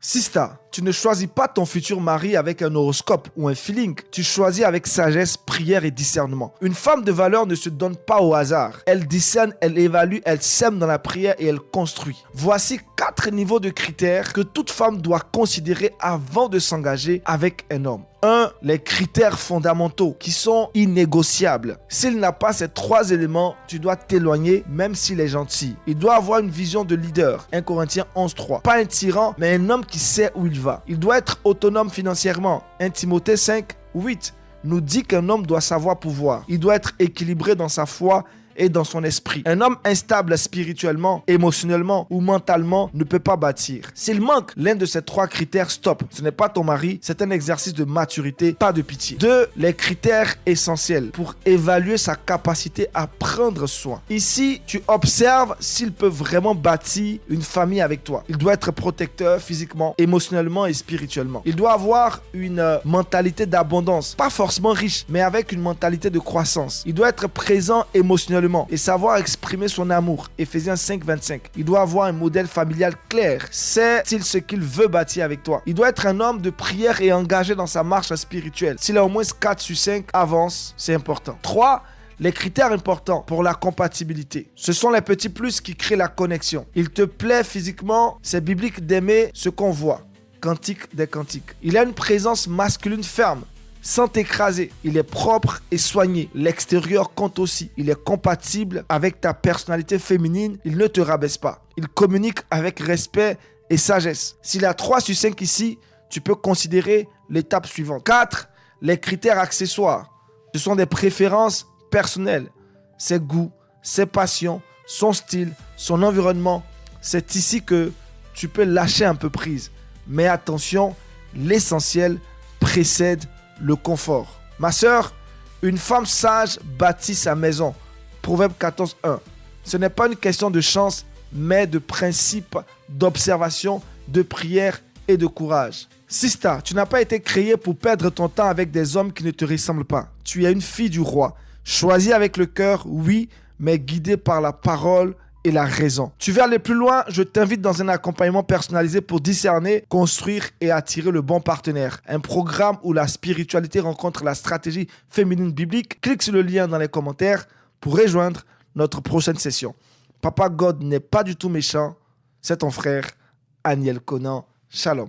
Sista, tu ne choisis pas ton futur mari avec un horoscope ou un feeling. Tu choisis avec sagesse, prière et discernement. Une femme de valeur ne se donne pas au hasard. Elle discerne, elle évalue, elle sème dans la prière et elle construit. Voici 4 niveaux de critères que toute femme doit considérer avant de s'engager avec un homme. 1. Les critères fondamentaux qui sont innégociables. S'il n'a pas ces 3 éléments, tu dois t'éloigner même s'il est gentil. Il doit avoir une vision de leader. 1 Corinthiens 11.3. Pas un tyran, mais un homme qui sait où il va. Il doit être autonome financièrement. 1 Timothée 5.8 nous dit qu'un homme doit savoir pouvoir. Il doit être équilibré dans sa foi et dans son esprit. Un homme instable spirituellement, émotionnellement ou mentalement ne peut pas bâtir. S'il manque l'un de ces 3 critères, stop. Ce n'est pas ton mari, c'est un exercice de maturité, pas de pitié. 2. Les critères essentiels pour évaluer sa capacité à prendre soin. Ici, tu observes s'il peut vraiment bâtir une famille avec toi. Il doit être protecteur physiquement, émotionnellement et spirituellement. Il doit avoir une mentalité d'abondance, pas forcément riche, mais avec une mentalité de croissance. Il doit être présent émotionnellement et savoir exprimer son amour. Éphésiens 5.25. Il doit avoir un modèle familial clair. Sait-il ce qu'il veut bâtir avec toi? Il doit être un homme de prière et engagé dans sa marche spirituelle. S'il a au moins 4 sur 5, avance, c'est important. 3. Les critères importants pour la compatibilité. Ce sont les petits plus qui créent la connexion. Il te plaît physiquement, c'est biblique d'aimer ce qu'on voit. Cantique des cantiques. Il a une présence masculine ferme, sans t'écraser. Il est propre et soigné. L'extérieur compte aussi. Il est compatible avec ta personnalité féminine. Il ne te rabaisse pas. Il communique avec respect et sagesse. S'il a 3 sur 5 ici, tu peux considérer l'étape suivante. 4. Les critères accessoires. Ce sont des préférences personnelles. Ses goûts, ses passions, son style, son environnement. C'est ici que tu peux lâcher un peu prise. Mais attention, l'essentiel précède le confort. Ma sœur, une femme sage bâtit sa maison. Proverbe 14.1. Ce n'est pas une question de chance, mais de principe, d'observation, de prière et de courage. Sista, tu n'as pas été créé pour perdre ton temps avec des hommes qui ne te ressemblent pas. Tu es une fille du roi. Choisie avec le cœur, oui, mais guidée par la parole et la raison. Tu veux aller plus loin? Je t'invite dans un accompagnement personnalisé pour discerner, construire et attirer le bon partenaire. Un programme où la spiritualité rencontre la stratégie féminine biblique. Clique sur le lien dans les commentaires pour rejoindre notre prochaine session. Papa God n'est pas du tout méchant. C'est ton frère, Aniel Conan. Shalom.